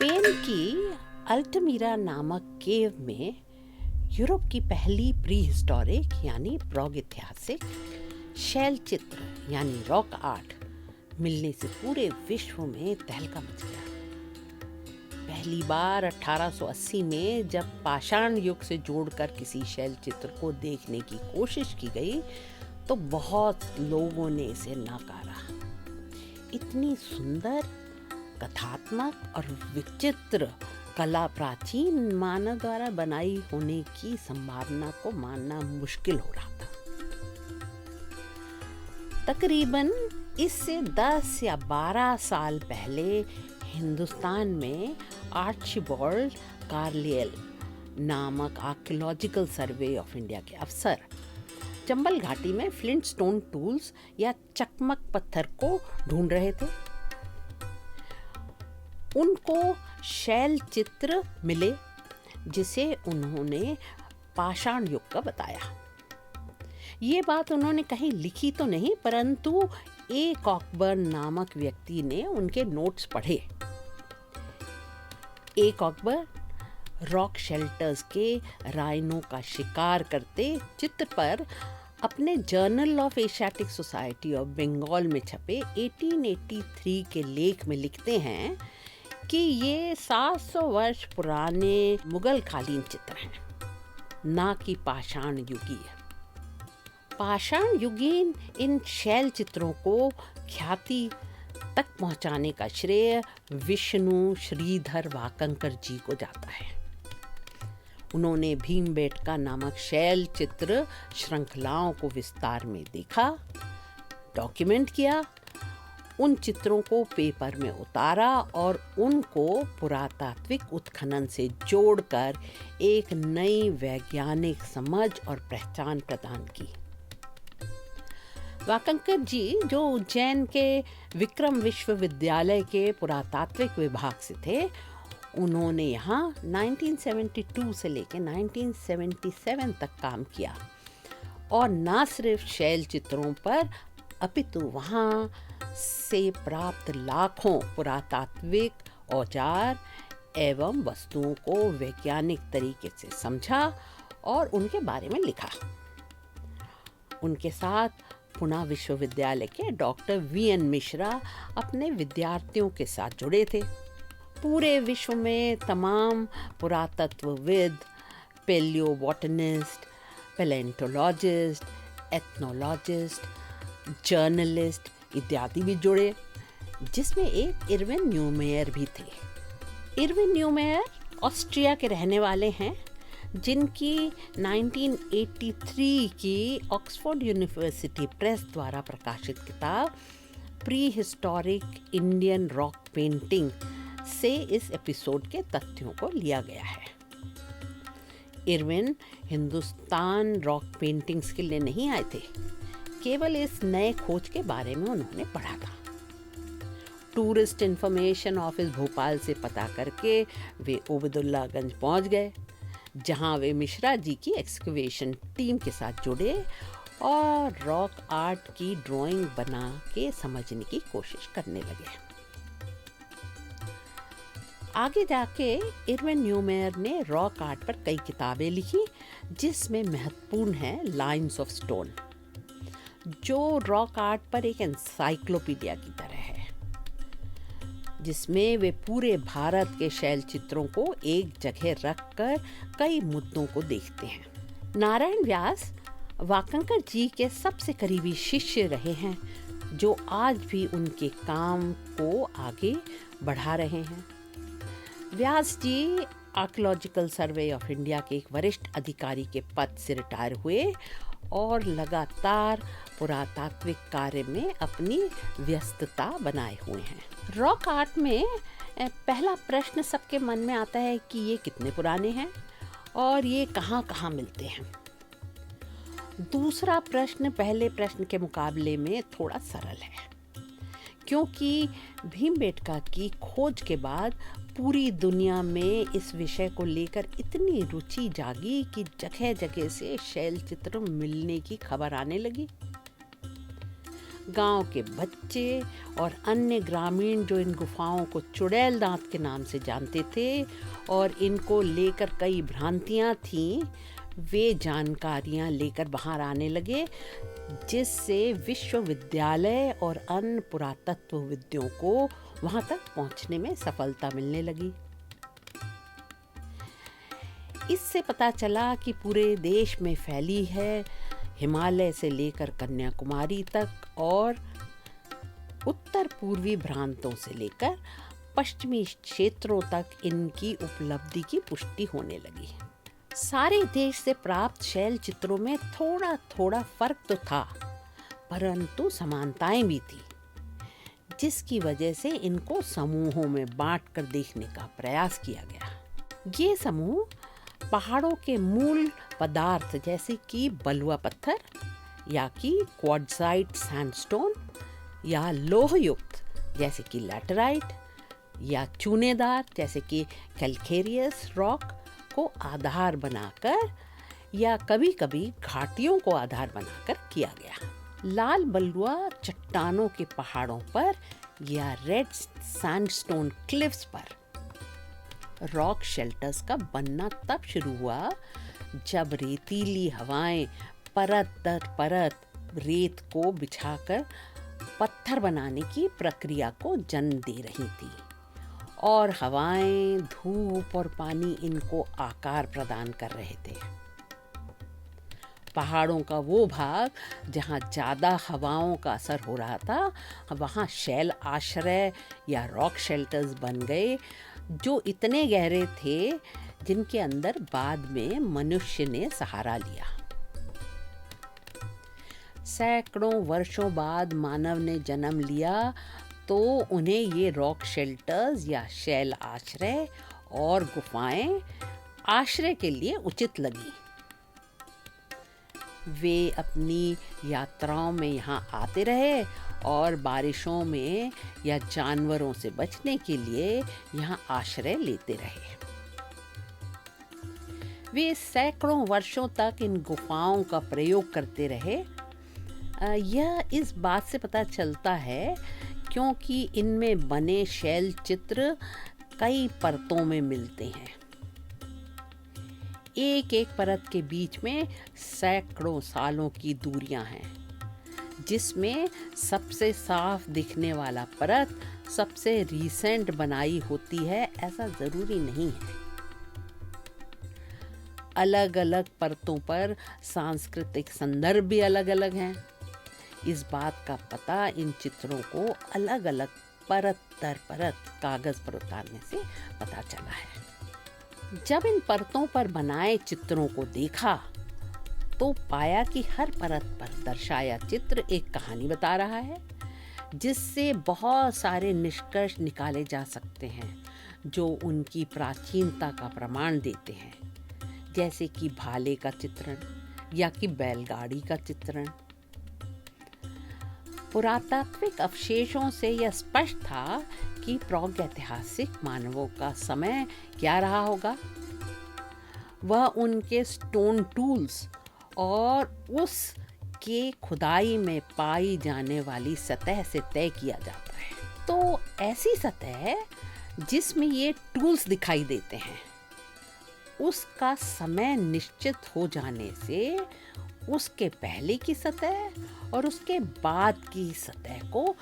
Spain की अल्टमीरा नामक केव में यूरोप की पहली प्री हिस्टोरिक यानी प्रागैतिहासिक शैल चित्र यानी रॉक आर्ट मिलने से पूरे विश्व में तहलका मच गया। पहली बार 1880 में जब पाषाण युग से जोड़कर किसी शैल चित्र को देखने की कोशिश की गई तो बहुत लोगों ने इसे नकारा। इतनी सुंदर, कथात्मक और विचित्र कला प्राचीन मानव द्वारा बनाई होने की संभावना को मानना मुश्किल हो रहा था। तकरीबन इससे 10 या 12 साल पहले हिंदुस्तान में आर्चिबाल्ड कार्लियल नामक आर्कियोलॉजिकल सर्वे ऑफ इंडिया के अफसर चंबल घाटी में फ्लिंट स्टोन टूल्स या चकमक पत्थर को ढूंढ रहे थे। उनको शैल चित्र मिले जिसे उन्होंने पाषाण युग का बताया। ये बात उन्होंने कहीं लिखी तो नहीं, परंतु ए कॉकबर्न नामक व्यक्ति ने उनके नोट्स पढ़े। ए कॉकबर्न रॉक शेल्टर्स के राइनो का शिकार करते चित्र पर अपने journal of Asiatic society of Bengal में छपे 1883 के लेख में लिखते हैं कि ये 700 वर्ष पुराने मुगल कालीन चित्र हैं, ना कि पाषाण युगीय। पाषाण युगीन इन शैल चित्रों को ख्याति तक पहुंचाने का श्रेय विष्णु श्रीधर वाकंकर जी को जाता है। उन्होंने भीमबेटका नामक शैल चित्र श्रृंखलाओं को विस्तार में देखा, डॉक्यूमेंट किया, उन चित्रों को पेपर में उतारा और उनको पुरातात्विक उत्खनन से जोड़कर एक नई वैज्ञानिक समझ और पहचान प्रदान की। वाकंकर जी, जो उज्जैन के विक्रम विश्वविद्यालय के पुरातात्विक विभाग से थे, उन्होंने यहाँ 1972 से लेकर 1977 तक काम किया और न सिर्फ शैल चित्रों पर अपितु वहाँ से प्राप्त लाखों पुरातात्विक औजार एवं वस्तुओं को वैज्ञानिक तरीके से समझा और उनके बारे में लिखा। उनके साथ पुणे विश्वविद्यालय के डॉक्टर वीएन मिश्रा अपने विद्यार्थियों के साथ जुड़े थे। पूरे विश्व में तमाम पुरातत्वविद, पेलियोबॉटनिस्ट, पैलेंटोलॉजिस्ट, एथनोलॉजिस्ट, जर्नलिस्ट इत्यादि भी जुड़े, जिसमें एक इरविन न्यूमेयर भी थे। इरविन न्यूमेयर ऑस्ट्रिया के रहने वाले हैं, जिनकी 1983 की ऑक्सफोर्ड यूनिवर्सिटी प्रेस द्वारा प्रकाशित किताब pre historic Indian rock painting से इस एपिसोड के तथ्यों को लिया गया है। इरविन हिंदुस्तान रॉक पेंटिंग्स के लिए नहीं आए थे, केवल इस नए खोज के बारे में उन्होंने पढ़ा था। टूरिस्ट इंफॉर्मेशन ऑफिस भोपाल से पता करके वे ओबेदुल्लागंज पहुंच गए, जहां वे मिश्रा जी की एक्सकवेशन टीम के साथ जुड़े और रॉक आर्ट की ड्राइंग बना के समझने की कोशिश करने लगे। आगे जाके इरविन न्यूमेयर ने रॉक आर्ट पर कई किताबें लिखी, जिसमें महत्वपूर्ण है लाइन्स ऑफ स्टोन, जो रॉक आर्ट पर एक एनसाइक्लोपीडिया की तरह है, जिसमें वे पूरे भारत के शैल चित्रों को एक जगह रखकर कई मुद्दों को देखते हैं। नारायण व्यास वाकंकर जी के सबसे करीबी शिष्य रहे हैं, जो आज भी उनके काम को आगे बढ़ा रहे हैं। व्यास जी आर्कियोलॉजिकल सर्वे ऑफ इंडिया के एक वरिष्ठ अधिकारी के पद से रिटायर हुए और लगातार पुरातात्विक कार्य में अपनी व्यस्तता बनाए हुए हैं। रॉक आर्ट में पहला प्रश्न सबके मन में आता है कि ये कितने पुराने हैं और ये कहाँ कहाँ मिलते हैं। दूसरा प्रश्न पहले प्रश्न के मुकाबले में थोड़ा सरल है, क्योंकि भीमबेटका की खोज के बाद पूरी दुनिया में इस विषय को लेकर इतनी रुचि जागी कि जगह जगह से शैल चित्र मिलने की खबर आने लगी। गांव के बच्चे और अन्य ग्रामीण जो इन गुफाओं को चुड़ैल दांत के नाम से जानते थे और इनको लेकर कई भ्रांतियां थीं, वे जानकारियां लेकर बाहर आने लगे, जिससे विश्वविद्यालय और अन्य पुरातत्वविदों को वहां तक पहुंचने में सफलता मिलने लगी। इससे पता चला कि पूरे देश में फैली है, हिमालय से लेकर कन्याकुमारी तक और उत्तर पूर्वी प्रांतों से लेकर पश्चिमी क्षेत्रों तक इनकी उपलब्धि की पुष्टि होने लगी। सारे देश से प्राप्त शैल चित्रों में थोड़ा थोड़ा फर्क तो था, परंतु समानताएं भी थी, जिसकी वजह से इनको समूहों में बांटकर देखने का प्रयास किया गया। ये समूह पहाड़ों के मूल पदार्थ जैसे कि बलुआ पत्थर या कि क्वार्ट्जाइट सैंडस्टोन या लोहयुक्त जैसे कि लैटेराइट या चूनेदार जैसे कि कैल्केरियस रॉक को आधार बनाकर या कभी-कभी घाटियों को आधार बनाकर किया गया। लाल बलुआ चट्टानों के पहाड़ों पर या रेड सैंडस्टोन क्लिफ्स पर रॉक शेल्टर्स का बनना तब शुरू हुआ जब रेतीली हवाएं परत दर परत रेत को बिछाकर पत्थर बनाने की प्रक्रिया को जन्म दे रही थी और हवाएं, धूप और पानी इनको आकार प्रदान कर रहे थे। पहाड़ों का वो भाग जहां ज़्यादा हवाओं का असर हो रहा था, वहां शैल आश्रय या रॉक शेल्टर्स बन गए, जो इतने गहरे थे जिनके अंदर बाद में मनुष्य ने सहारा लिया। सैकड़ों वर्षों बाद मानव ने जन्म लिया तो उन्हें ये रॉक शेल्टर्स या शैल आश्रय और गुफाएं आश्रय के लिए उचित लगी। वे अपनी यात्राओं में यहाँ आते रहे और बारिशों में या जानवरों से बचने के लिए यहाँ आश्रय लेते रहे। वे सैकड़ों वर्षों तक इन गुफाओं का प्रयोग करते रहे। यह इस बात से पता चलता है क्योंकि इनमें बने शैल चित्र कई परतों में मिलते हैं। एक एक परत के बीच में सैकड़ों सालों की दूरियां हैं, जिसमें सबसे साफ दिखने वाला परत सबसे रीसेंट बनाई होती है, ऐसा जरूरी नहीं है। अलग अलग परतों पर सांस्कृतिक संदर्भ भी अलग अलग हैं। इस बात का पता इन चित्रों को अलग अलग परत दर परत कागज पर उतारने से पता चला है। जब इन परतों पर बनाए चित्रों को देखा तो पाया कि हर परत पर दर्शाया चित्र एक कहानी बता रहा है, जिससे बहुत सारे निष्कर्ष निकाले जा सकते हैं जो उनकी प्राचीनता का प्रमाण देते हैं, जैसे कि भाले का चित्रण या कि बैलगाड़ी का चित्रण। पुरातात्विक अवशेषों से यह स्पष्ट था कि प्रागैतिहासिक मानवों का समय क्या रहा होगा। वह उनके स्टोन टूल्स और उस के खुदाई में पाई जाने वाली सतह से तय किया जाता है। तो ऐसी सतह जिसमें ये टूल्स दिखाई देते हैं, उसका समय निश्चित हो जाने से उसके पहले की सतह और उसके बाद की सतह को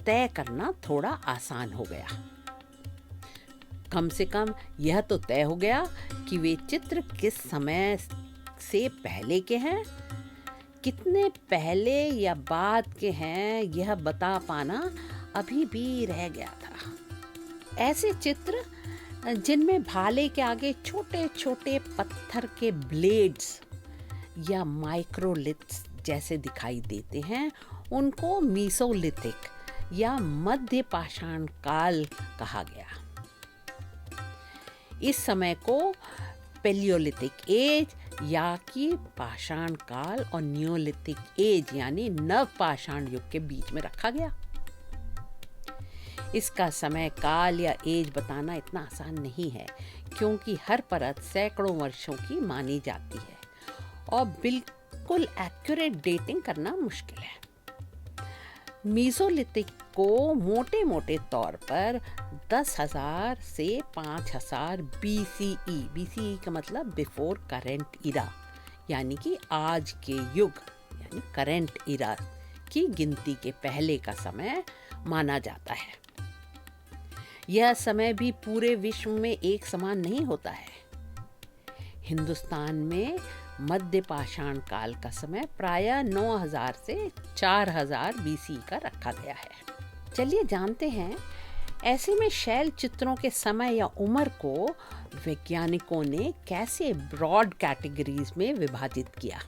तय करना थोड़ा आसान हो गया। कम से कम यह तो तय हो गया कि वे चित्र किस समय से पहले के हैं, कितने पहले या बाद के हैं, यह बता पाना अभी भी रह गया था। ऐसे चित्र जिनमें भाले के आगे छोटे छोटे पत्थर के ब्लेड्स या माइक्रोलिथ्स जैसे दिखाई देते हैं, उनको मीसोलिथिक या मध्य पाषाण काल कहा गया। इस समय को पेलियोलिथिक एज या कि पाषाण काल और नियोलिथिक एज यानी नव पाषाण युग के बीच में रखा गया। इसका समय काल या एज बताना इतना आसान नहीं है, क्योंकि हर परत सैकड़ों वर्षों की मानी जाती है और बिल्कुल एक्यूरेट डेटिंग करना मुश्किल है। मीसोलिथिक को मोटे मोटे तौर पर 10,000 से 5,000 BCE, BCE का मतलब बिफोर करेंट इरा, यानी कि आज के युग यानी करेंट इरा की गिनती के पहले का समय माना जाता है। यह समय भी पूरे विश्व में एक समान नहीं होता है। हिंदुस्तान में मध्य पाषाण काल का समय प्रायः 9,000 से 4,000 BC का रखा गया है। चलिए जानते हैं ऐसे में शैल चित्रों के समय या उम्र को वैज्ञानिकों ने कैसे ब्रॉड कैटेगरीज में विभाजित किया।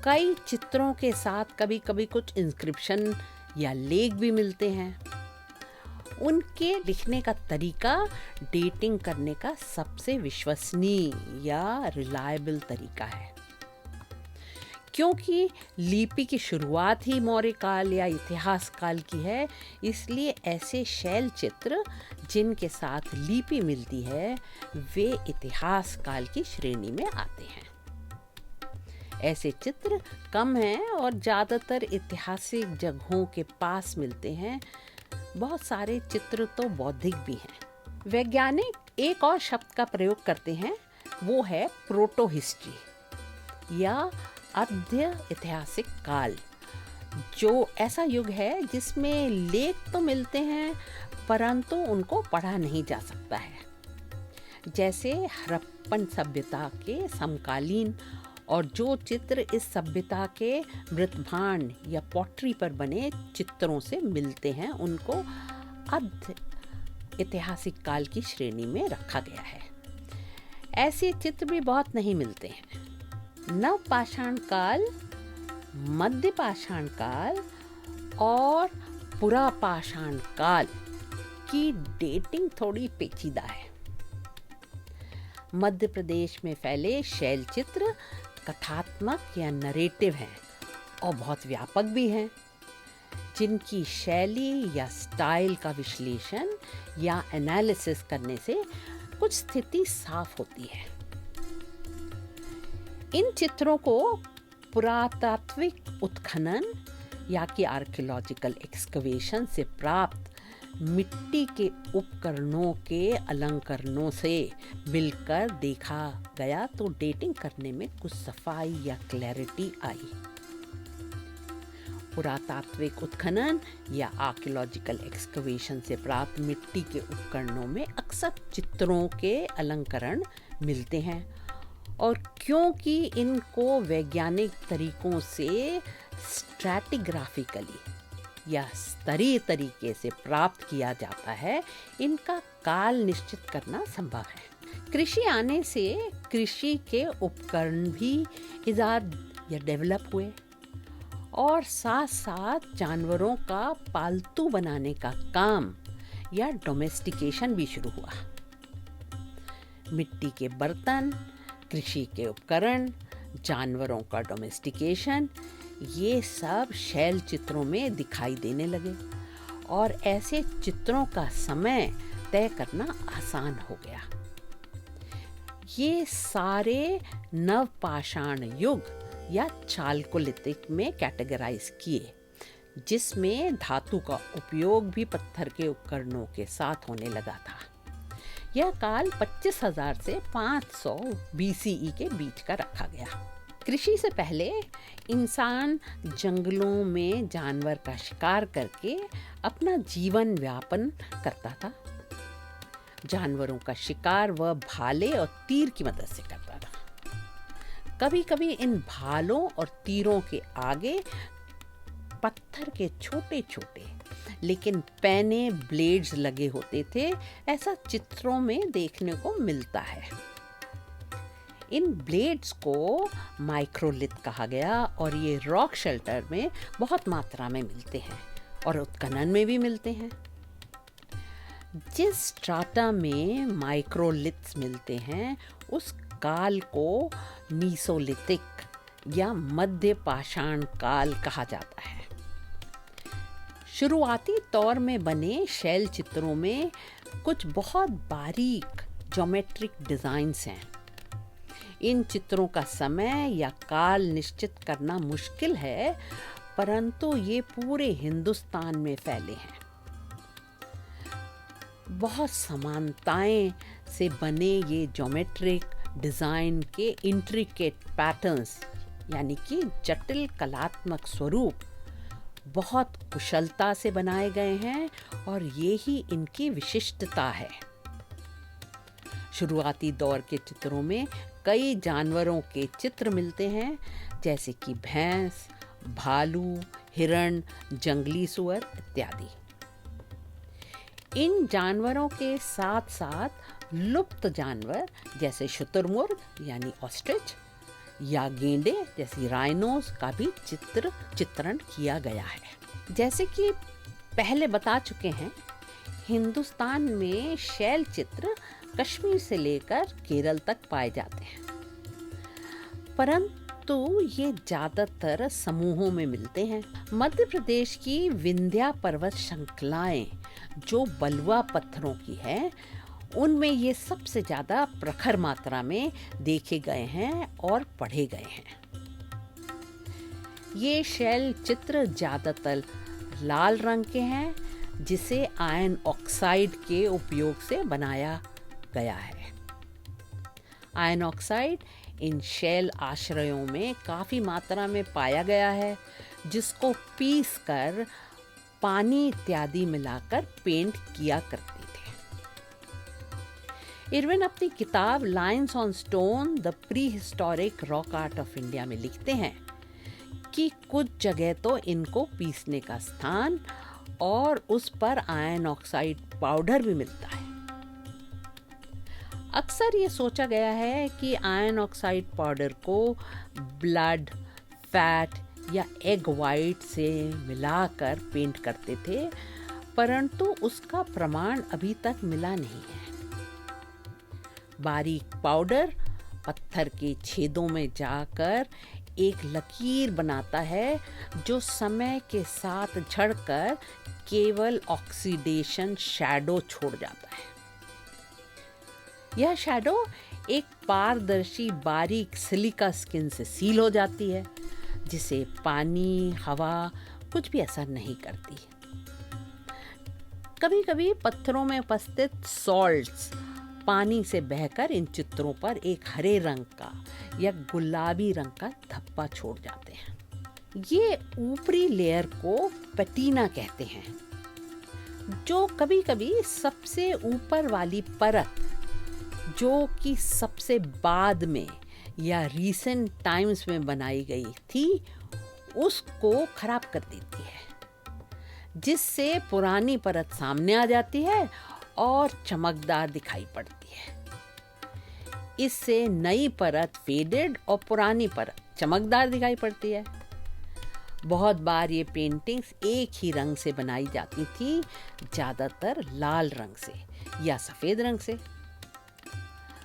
कई चित्रों के साथ कभी कभी कुछ इंस्क्रिप्शन या लेख भी मिलते हैं। उनके लिखने का तरीका डेटिंग करने का सबसे विश्वसनीय या रिलायबल तरीका है, क्योंकि लिपि की शुरुआत ही मौर्य काल या इतिहास काल की है। इसलिए ऐसे शैल चित्र जिनके साथ लिपि मिलती है वे इतिहास काल की श्रेणी में आते हैं। ऐसे चित्र कम हैं और ज़्यादातर ऐतिहासिक जगहों के पास मिलते हैं। बहुत सारे चित्र तो बौद्धिक भी हैं। वैज्ञानिक एक और शब्द का प्रयोग करते हैं, वो है प्रोटो हिस्ट्री या आद्य ऐतिहासिक काल, जो ऐसा युग है जिसमें लेख तो मिलते हैं परंतु उनको पढ़ा नहीं जा सकता है। जैसे हड़प्पन सभ्यता के समकालीन और जो चित्र इस सभ्यता के मृतभांड या पॉटरी पर बने चित्रों से मिलते हैं उनको अर्ध ऐतिहासिक काल की श्रेणी में रखा गया है। ऐसे चित्र भी बहुत नहीं मिलते हैं। नव पाषाण काल, मध्य पाषाण काल और पुरा पाषाण काल की डेटिंग थोड़ी पेचीदा है। मध्य प्रदेश में फैले शैल चित्र कथात्मक या नरेटिव हैं और बहुत व्यापक भी हैं, जिनकी शैली या स्टाइल का विश्लेषण या एनालिसिस करने से कुछ स्थिति साफ होती है। इन चित्रों को पुरातात्विक उत्खनन या कि आर्कियोलॉजिकल एक्सकवेशन से प्राप्त मिट्टी के उपकरणों के अलंकरणों से मिलकर देखा गया तो डेटिंग करने में कुछ सफाई या क्लैरिटी आई। पुरातात्विक उत्खनन या आर्कियोलॉजिकल एक्सकवेशन से प्राप्त मिट्टी के उपकरणों में अक्सर चित्रों के अलंकरण मिलते हैं, और क्योंकि इनको वैज्ञानिक तरीकों से स्ट्रैटिग्राफिकली या स्तरीय तरीके से प्राप्त किया जाता है, इनका काल निश्चित करना संभव है। कृषि आने से कृषि के उपकरण भी इजाद या डेवलप हुए और साथ साथ जानवरों का पालतू बनाने का काम या डोमेस्टिकेशन भी शुरू हुआ। मिट्टी के बर्तन, कृषि के उपकरण, जानवरों का डोमेस्टिकेशन, ये सब शैल चित्रों में दिखाई देने लगे और ऐसे चित्रों का समय तय करना आसान हो गया। ये सारे नवपाषाण युग या चालकोलिथिक में कैटेगराइज किए, जिसमें धातु का उपयोग भी पत्थर के उपकरणों के साथ होने लगा था। यह काल 25,000 से 500 BCE के बीच का रखा गया। कृषि से पहले इंसान जंगलों में जानवर का शिकार करके अपना जीवन यापन करता था। जानवरों का शिकार वह भाले और तीर की मदद से करता था। कभी कभी इन भालों और तीरों के आगे पत्थर के छोटे छोटे लेकिन पैने ब्लेड्स लगे होते थे। ऐसा चित्रों में देखने को मिलता है। इन ब्लेड्स को माइक्रोलिथ कहा गया और ये रॉक शेल्टर में बहुत मात्रा में मिलते हैं और उत्खनन में भी मिलते हैं। जिस स्ट्राटा में माइक्रोलिथ्स मिलते हैं उस काल को मीसोलिथिक या मध्य पाषाण काल कहा जाता है। शुरुआती तौर में बने शैल चित्रों में कुछ बहुत बारीक ज्योमेट्रिक डिजाइन्स हैं। इन चित्रों का समय या काल निश्चित करना मुश्किल है, परंतु ये पूरे हिंदुस्तान में फैले हैं। बहुत समानताएं से बने ये ज्योमेट्रिक डिज़ाइन के इंट्रिकेट पैटर्न्स यानी कि जटिल कलात्मक स्वरूप बहुत कुशलता से बनाए गए हैं और ये ही इनकी विशिष्टता है। शुरुआती दौर के चित्रों में कई जानवरों के चित्र मिलते हैं, जैसे कि भैंस, भालू, हिरण, जंगली सुअर इत्यादि। इन जानवरों के साथ साथ लुप्त जानवर जैसे शुतुरमुर्ग यानी ऑस्ट्रिच या गेंडे जैसी राइनोस का भी चित्रण किया गया है। जैसे कि पहले बता चुके हैं, हिंदुस्तान में शैल चित्र कश्मीर से लेकर केरल तक पाए जाते हैं, परंतु ये ज़्यादातर समूहों में मिलते हैं। मध्य प्रदेश की विंध्या पर्वत श्रृंखलाएं जो बलुआ पत्थरों की है, उनमें ये सबसे ज़्यादा प्रखर मात्रा में देखे गए हैं और पढ़े गए हैं। ये शैल चित्र ज़्यादातर लाल रंग के हैं, जिसे आयरन ऑक्साइड के उपयोग से बनाया गया है। आयरन ऑक्साइड इन शैल आश्रयों में काफ़ी मात्रा में पाया गया है, जिसको पीस कर पानी इत्यादि मिलाकर पेंट किया करते थे। इरविन अपनी किताब lines on stone the pre historic rock art of India में लिखते हैं कि कुछ जगह तो इनको पीसने का स्थान और उस पर आयरन ऑक्साइड पाउडर भी मिलता है। अक्सर ये सोचा गया है कि आयरन ऑक्साइड पाउडर को ब्लड, फैट या एग वाइट से मिलाकर पेंट करते थे, परंतु उसका प्रमाण अभी तक मिला नहीं है। बारीक पाउडर पत्थर के छेदों में जाकर एक लकीर बनाता है, जो समय के साथ झड़कर केवल ऑक्सीडेशन शैडो छोड़ जाता है। यह शैडो एक पारदर्शी बारीक सिलिका स्किन से सील हो जाती है, जिसे पानी, हवा कुछ भी असर नहीं करती। कभी-कभी पत्थरों में उपस्थित सॉल्ट्स पानी से बहकर इन चित्रों पर एक हरे रंग का या गुलाबी रंग का धब्बा छोड़ जाते हैं। ये ऊपरी लेयर को पैटीना कहते हैं, जो कभी-कभी सबसे ऊपर वाली परत, जो कि सबसे बाद में या रीसेंट टाइम्स में बनाई गई थी, उसको खराब कर देती है, जिससे पुरानी परत सामने आ जाती है और चमकदार दिखाई पड़ती है। इससे नई परत फेडेड और पुरानी परत चमकदार दिखाई पड़ती है। बहुत बार ये पेंटिंग्स एक ही रंग से बनाई जाती थी, ज़्यादातर लाल रंग से या सफ़ेद रंग से।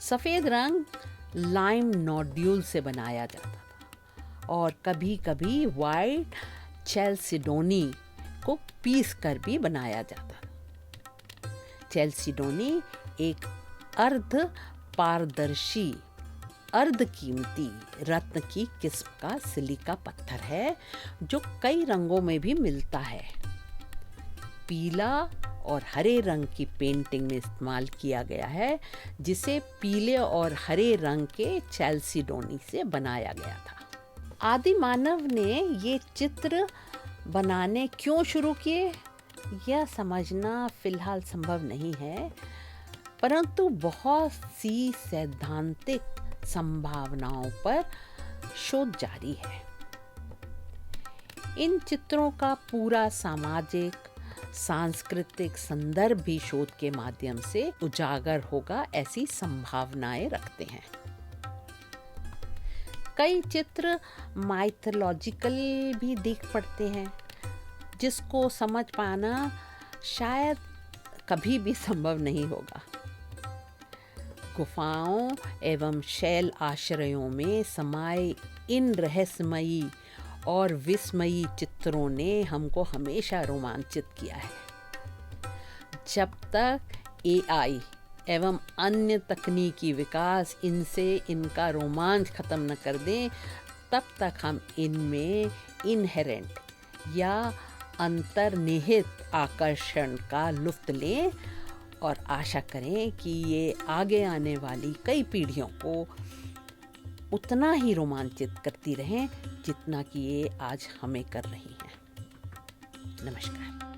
सफ़ेद रंग लाइम नोड्यूल से बनाया जाता था और कभी-कभी वाइट चैल्सिडोनी को पीस कर भी बनाया जाता था। चैल्सिडोनी एक अर्ध पारदर्शी, अर्ध कीमती रत्न की किस्म का सिलिका पत्थर है, जो कई रंगों में भी मिलता है। पीला और हरे रंग की पेंटिंग में इस्तेमाल किया गया है, जिसे पीले और हरे रंग के चैल्सिडोनी से बनाया गया था। आदि मानव ने ये चित्र बनाने क्यों शुरू किए, यह समझना फिलहाल संभव नहीं है, परंतु बहुत सी सैद्धांतिक संभावनाओं पर शोध जारी है। इन चित्रों का पूरा सामाजिक, सांस्कृतिक संदर्भ भी शोध के माध्यम से उजागर होगा, ऐसी संभावनाएं रखते हैं। कई चित्र माइथोलॉजिकल भी दिख पड़ते हैं, जिसको समझ पाना शायद कभी भी संभव नहीं होगा। गुफाओं एवं शैल आश्रयों में समाये इन रहस्यमयी और विस्मयी चित्रों ने हमको हमेशा रोमांचित किया है। जब तक एआई एवं अन्य तकनीकी विकास इनसे इनका रोमांच खत्म न कर दें, तब तक हम इनमें इनहेरेंट या अंतर्निहित आकर्षण का लुत्फ लें और आशा करें कि ये आगे आने वाली कई पीढ़ियों को उतना ही रोमांचित करती रहें जितना कि ये आज हमें कर रही हैं। नमस्कार।